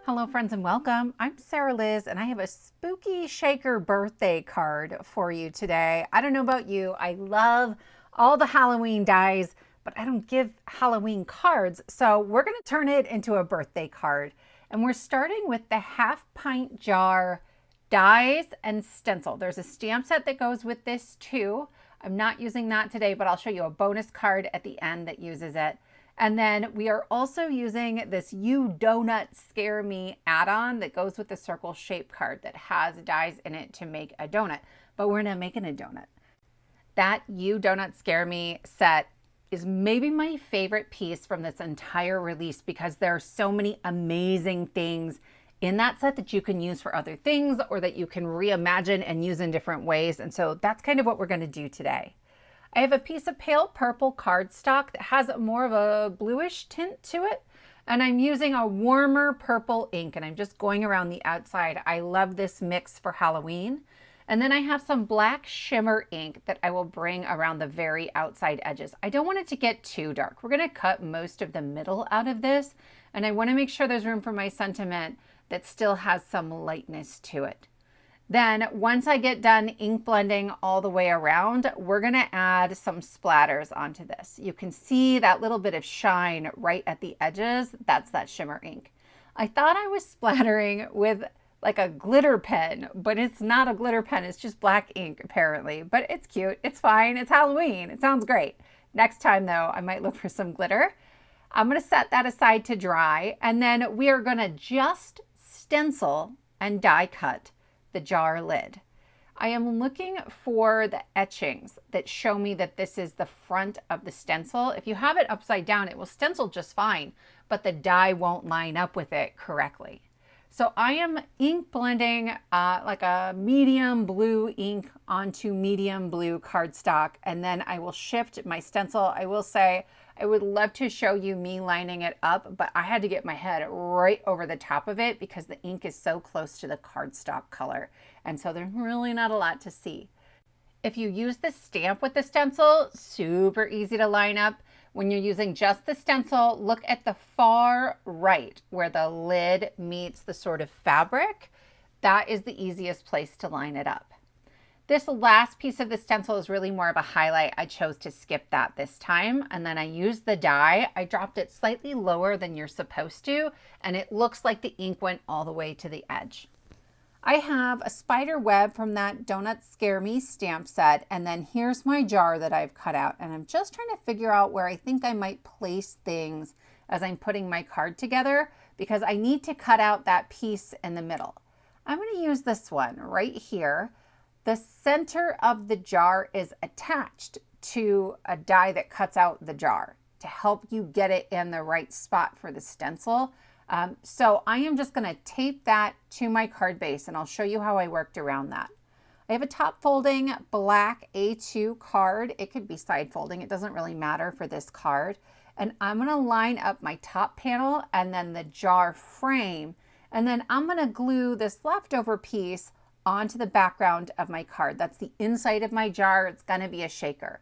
Hello friends and welcome. I'm Sarah Liz and I have a spooky shaker birthday card for you today. I don't know about you, I love all the Halloween dies, but I don't give Halloween cards. So we're going to turn it into a birthday card. And we're starting with the half pint jar dies and stencil. There's a stamp set that goes with this too. I'm not using that today, but I'll show you a bonus card at the end that uses it. And then we are also using this You Donut Scare Me add-on that goes with the circle shape card that has dies in it to make a donut, but we're not making a donut. That You Donut Scare Me set is maybe my favorite piece from this entire release because there are so many amazing things in that set that you can use for other things or that you can reimagine and use in different ways. And so that's kind of what we're going to do today. I have a piece of pale purple cardstock that has more of a bluish tint to it. And I'm using a warmer purple ink and I'm just going around the outside. I love this mix for Halloween. And then I have some black shimmer ink that I will bring around the very outside edges. I don't want it to get too dark. We're going to cut most of the middle out of this. And I want to make sure there's room for my sentiment that still has some lightness to it. Then once I get done ink blending all the way around, we're going to add some splatters onto this. You can see that little bit of shine right at the edges. That's that shimmer ink. I thought I was splattering with like a glitter pen, but it's not a glitter pen. It's just black ink apparently, but it's cute. It's fine. It's Halloween. It sounds great. Next time though, I might look for some glitter. I'm going to set that aside to dry, and then we are going to just stencil and die cut the jar lid. I am looking for the etchings that show me that this is the front of the stencil. If you have it upside down, it will stencil just fine, but the die won't line up with it correctly. So I am ink blending like a medium blue ink onto medium blue cardstock, and then I will shift my stencil. I will say I would love to show you me lining it up, but I had to get my head right over the top of it because the ink is so close to the cardstock color. And so there's really not a lot to see. If you use the stamp with the stencil, super easy to line up. When you're using just the stencil, look at the far right where the lid meets the sort of fabric. That is the easiest place to line it up. This last piece of the stencil is really more of a highlight. I chose to skip that this time. And then I used the die. I dropped it slightly lower than you're supposed to, and it looks like the ink went all the way to the edge. I have a spider web from that Donut Scare Me stamp set, and then here's my jar that I've cut out, and I'm just trying to figure out where I think I might place things as I'm putting my card together because I need to cut out that piece in the middle. I'm going to use this one right here. The center of the jar is attached to a die that cuts out the jar to help you get it in the right spot for the stencil. So I am just going to tape that to my card base and I'll show you how I worked around that. I have a top folding black A2 card. It could be side folding. It doesn't really matter for this card. And I'm going to line up my top panel and then the jar frame. And then I'm going to glue this leftover piece onto the background of my card. That's the inside of my jar. It's going to be a shaker.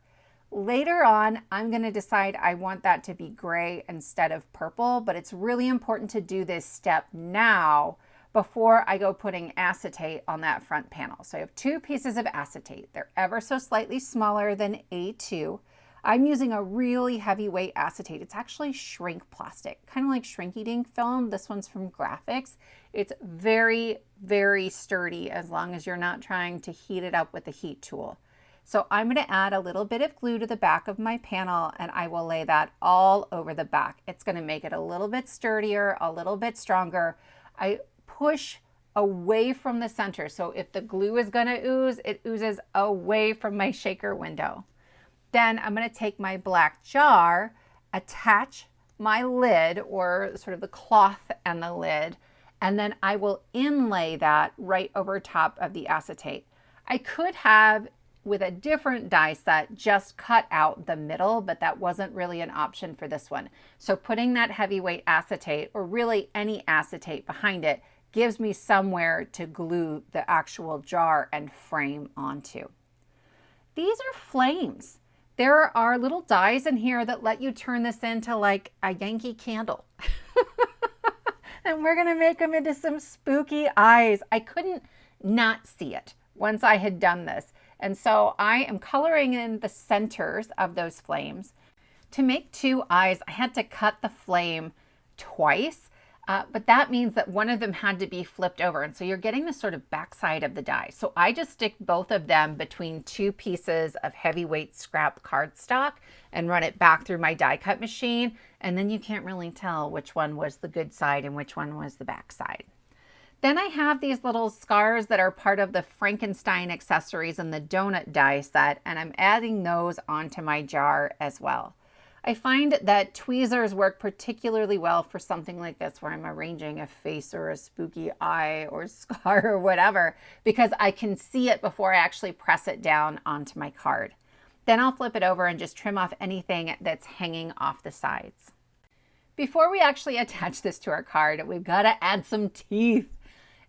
Later on, I'm going to decide I want that to be gray instead of purple, but it's really important to do this step now before I go putting acetate on that front panel. So I have two pieces of acetate. They're ever so slightly smaller than A2. I'm using a really heavyweight acetate. It's actually shrink plastic, kind of like shrink eating film. This one's from Grafix. It's very, very sturdy as long as you're not trying to heat it up with a heat tool. So I'm going to add a little bit of glue to the back of my panel and I will lay that all over the back. It's going to make it a little bit sturdier, a little bit stronger. I push away from the center. So if the glue is going to ooze, it oozes away from my shaker window. Then I'm going to take my black jar, attach my lid or sort of the cloth and the lid, and then I will inlay that right over top of the acetate. I could have, with a different die set, just cut out the middle, but that wasn't really an option for this one. So putting that heavyweight acetate, or really any acetate behind it, gives me somewhere to glue the actual jar and frame onto. These are flames. There are little dies in here that let you turn this into like a Yankee candle. And we're gonna make them into some spooky eyes. I couldn't not see it once I had done this. And so I am coloring in the centers of those flames. To make two eyes, I had to cut the flame twice, but that means that one of them had to be flipped over. And so you're getting the sort of backside of the die. So I just stick both of them between two pieces of heavyweight scrap cardstock and run it back through my die cut machine. And then you can't really tell which one was the good side and which one was the back side. Then I have these little scars that are part of the Frankenstein accessories in the donut die set, and I'm adding those onto my jar as well. I find that tweezers work particularly well for something like this where I'm arranging a face or a spooky eye or scar or whatever, because I can see it before I actually press it down onto my card. Then I'll flip it over and just trim off anything that's hanging off the sides. Before we actually attach this to our card, we've got to add some teeth.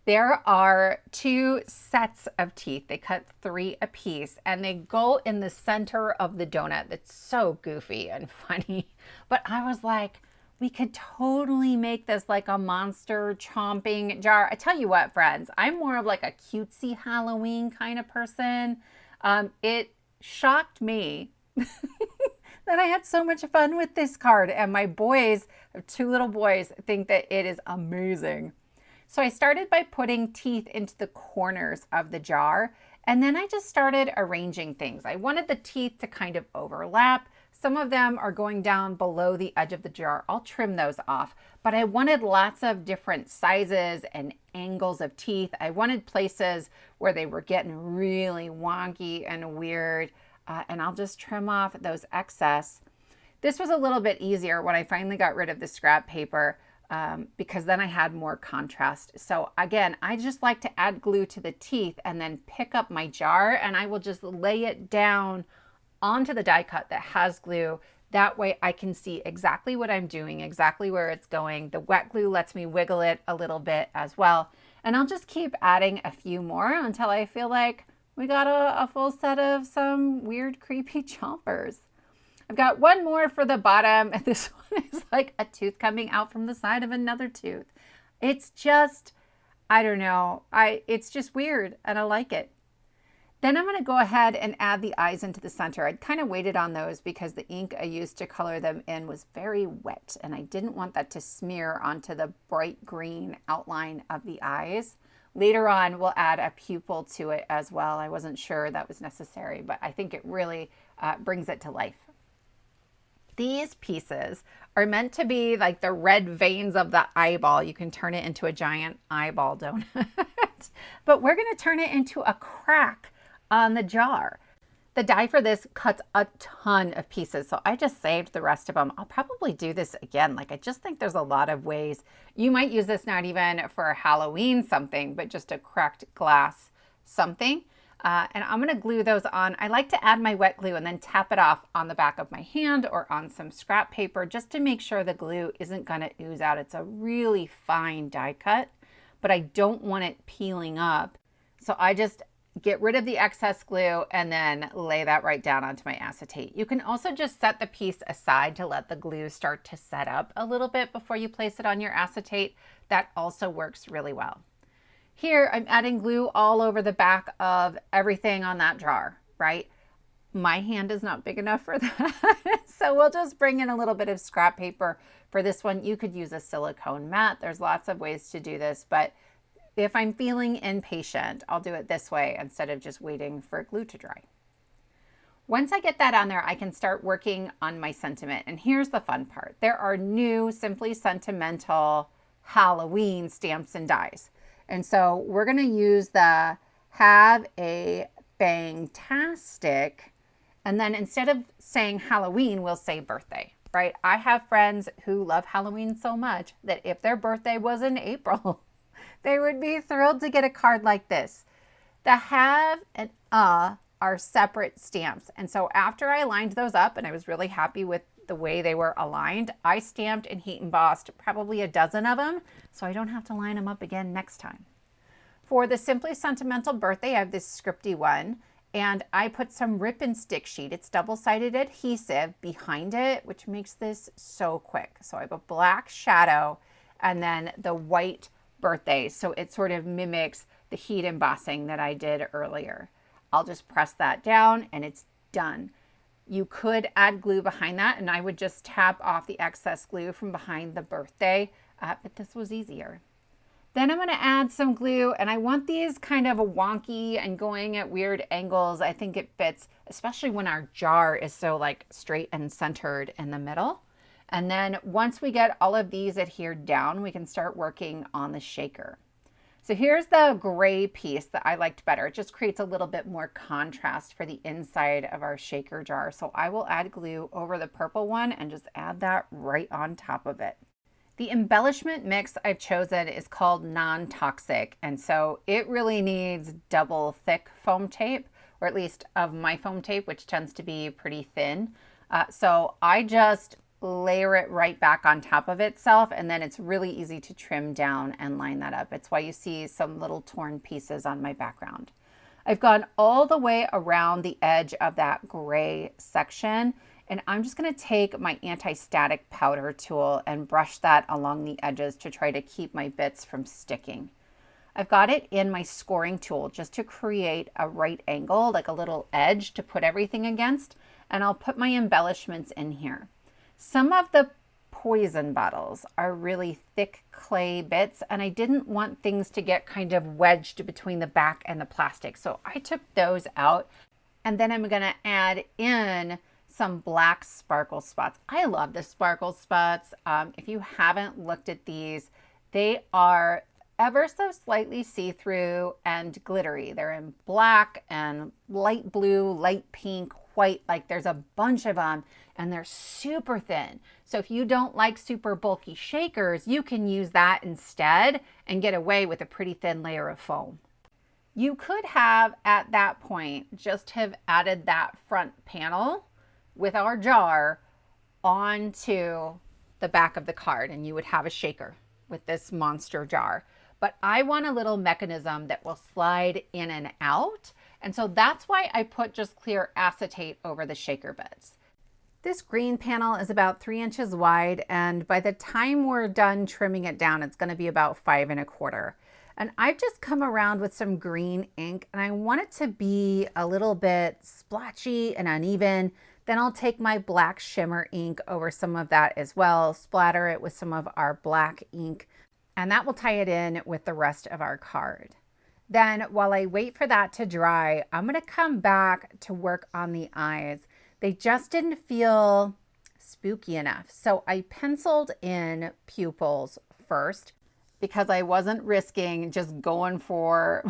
There are two sets of teeth. They cut 3 apiece and they go in the center of the donut. That's so goofy and funny. But I was like, we could totally make this like a monster chomping jar. I tell you what, friends, I'm more of like a cutesy Halloween kind of person. It shocked me that I had so much fun with this card. And my boys, 2 little boys, think that it is amazing. So I started by putting teeth into the corners of the jar, and then I just started arranging things. I wanted the teeth to kind of overlap. Some of them are going down below the edge of the jar. I'll trim those off, but I wanted lots of different sizes and angles of teeth. I wanted places where they were getting really wonky and weird, and I'll just trim off those excess. This was a little bit easier when I finally got rid of the scrap paper, because then I had more contrast. So again, I just like to add glue to the teeth and then pick up my jar and I will just lay it down onto the die cut that has glue. That way I can see exactly what I'm doing, exactly where it's going. The wet glue lets me wiggle it a little bit as well. And I'll just keep adding a few more until I feel like we got a full set of some weird, creepy chompers. I've got one more for the bottom, and this one is like a tooth coming out from the side of another tooth. It's just, I don't know, it's just weird, and I like it. Then I'm going to go ahead and add the eyes into the center. I'd kind of waited on those because the ink I used to color them in was very wet, and I didn't want that to smear onto the bright green outline of the eyes. Later on, we'll add a pupil to it as well. I wasn't sure that was necessary, but I think it really brings it to life. These pieces are meant to be like the red veins of the eyeball. You can turn it into a giant eyeball donut, but we're going to turn it into a crack on the jar. The die for this cuts a ton of pieces, so I just saved the rest of them. I'll probably do this again. Like, I just think there's a lot of ways. You might use this not even for a Halloween something, but just a cracked glass something. And I'm going to glue those on. I like to add my wet glue and then tap it off on the back of my hand or on some scrap paper just to make sure the glue isn't going to ooze out. It's a really fine die cut, but I don't want it peeling up. So I just get rid of the excess glue and then lay that right down onto my acetate. You can also just set the piece aside to let the glue start to set up a little bit before you place it on your acetate. That also works really well. Here, I'm adding glue all over the back of everything on that jar, right? My hand is not big enough for that. So we'll just bring in a little bit of scrap paper. For this one, you could use a silicone mat. There's lots of ways to do this, but if I'm feeling impatient, I'll do it this way instead of just waiting for glue to dry. Once I get that on there, I can start working on my sentiment. And here's the fun part. There are new Simply Sentimental Halloween stamps and dies. And so we're going to use the Have a Bangtastic, and then instead of saying Halloween, we'll say birthday, right? I have friends who love Halloween so much that if their birthday was in April, they would be thrilled to get a card like this. The Have and are separate stamps. And so after I lined those up, and I was really happy with the way they were aligned, I stamped and heat embossed probably a dozen of them, so I don't have to line them up again next time. For the Simply Sentimental birthday, I have this scripty one, and I put some rip and stick sheet. It's double-sided adhesive behind it, which makes this so quick. So I have a black shadow, and then the white birthday. So it sort of mimics the heat embossing that I did earlier. I'll just press that down and it's done. You could add glue behind that, and I would just tap off the excess glue from behind the birthday, but this was easier. Then I'm going to add some glue, and I want these kind of wonky and going at weird angles. I think it fits, especially when our jar is so like straight and centered in the middle. And then once we get all of these adhered down, we can start working on the shaker. So here's the gray piece that I liked better. It just creates a little bit more contrast for the inside of our shaker jar. So I will add glue over the purple one and just add that right on top of it. The embellishment mix I've chosen is called non-toxic, and so it really needs double thick foam tape, or at least of my foam tape, which tends to be pretty thin. So I just layer it right back on top of itself, and then it's really easy to trim down and line that up. It's why you see some little torn pieces on my background. I've gone all the way around the edge of that gray section, and I'm just going to take my anti-static powder tool and brush that along the edges to try to keep my bits from sticking. I've got it in my scoring tool just to create a right angle, like a little edge to put everything against, and I'll put my embellishments in here. Some of the poison bottles are really thick clay bits, and I didn't want things to get kind of wedged between the back and the plastic, so I took those out. And then I'm going to add in some black sparkle spots. I love the sparkle spots. If you haven't looked at these, they are ever so slightly see-through and glittery. They're in black and light blue, light pink, white, like there's a bunch of them, and they're super thin. So if you don't like super bulky shakers, you can use that instead and get away with a pretty thin layer of foam. You could have, at that point, just have added that front panel with our jar onto the back of the card, and you would have a shaker with this monster jar. But I want a little mechanism that will slide in and out, and so that's why I put just clear acetate over the shaker beds. This green panel is about 3 inches wide, and by the time we're done trimming it down, it's going to be about 5 1/4. And I've just come around with some green ink, and I want it to be a little bit splotchy and uneven. Then I'll take my black shimmer ink over some of that as well, splatter it with some of our black ink, and that will tie it in with the rest of our card. Then while I wait for that to dry, I'm going to come back to work on the eyes. They just didn't feel spooky enough. So I penciled in pupils first because I wasn't risking just going for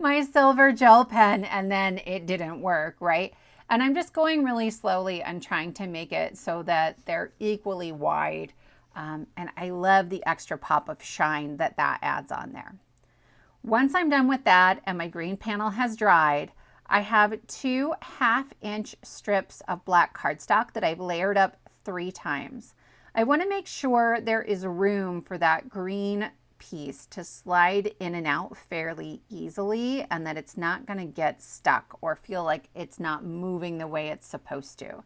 my silver gel pen and then it didn't work, right? And I'm just going really slowly and trying to make it so that they're equally wide. And I love the extra pop of shine that that adds on there. Once I'm done with that and my green panel has dried, I have 2 1/2-inch strips of black cardstock that I've layered up 3 times. I want to make sure there is room for that green piece to slide in and out fairly easily and that it's not going to get stuck or feel like it's not moving the way it's supposed to.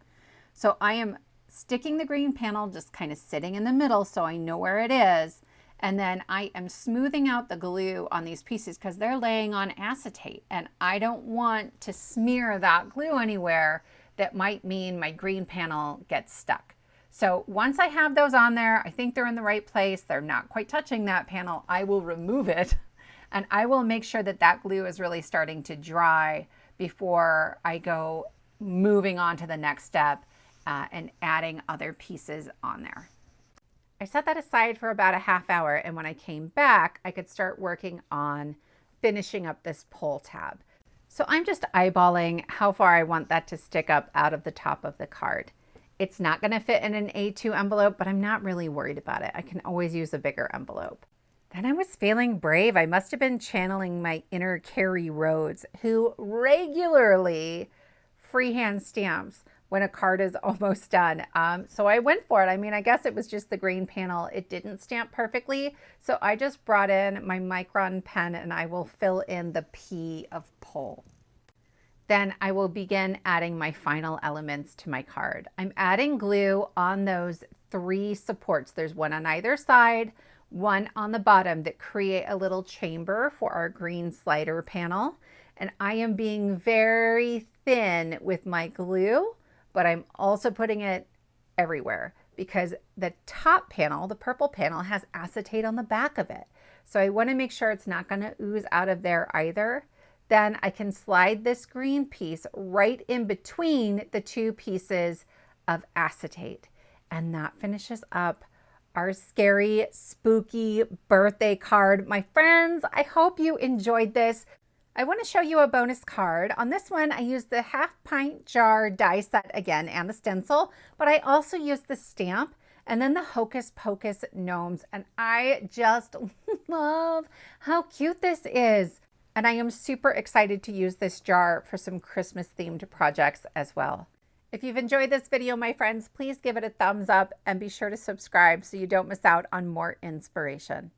So I am sticking the green panel just kind of sitting in the middle so I know where it is. And then I am smoothing out the glue on these pieces because they're laying on acetate and I don't want to smear that glue anywhere that might mean my green panel gets stuck. So once I have those on there, I think they're in the right place. They're not quite touching that panel. I will remove it and I will make sure that that glue is really starting to dry before I go moving on to the next step and adding other pieces on there. I set that aside for about a half hour, and when I came back, I could start working on finishing up this pull tab. So I'm just eyeballing how far I want that to stick up out of the top of the card. It's not going to fit in an A2 envelope, but I'm not really worried about it. I can always use a bigger envelope. Then I was feeling brave. I must have been channeling my inner Carrie Rhodes, who regularly freehand stamps when a card is almost done. So I went for it. I mean, I guess it was just the green panel. It didn't stamp perfectly. So I just brought in my Micron pen and I will fill in the P of pull. Then I will begin adding my final elements to my card. I'm adding glue on those 3 supports. There's one on either side, one on the bottom that create a little chamber for our green slider panel. And I am being very thin with my glue, but I'm also putting it everywhere because the top panel, the purple panel, has acetate on the back of it. So I want to make sure it's not going to ooze out of there either. Then I can slide this green piece right in between the 2 pieces of acetate. And that finishes up our scary, spooky birthday card. My friends, I hope you enjoyed this. I want to show you a bonus card. On this one, I used the half pint jar die set again and the stencil, but I also used the stamp and then the Hocus Pocus gnomes. And I just love how cute this is. And I am super excited to use this jar for some Christmas themed projects as well. If you've enjoyed this video, my friends, please give it a thumbs up and be sure to subscribe so you don't miss out on more inspiration.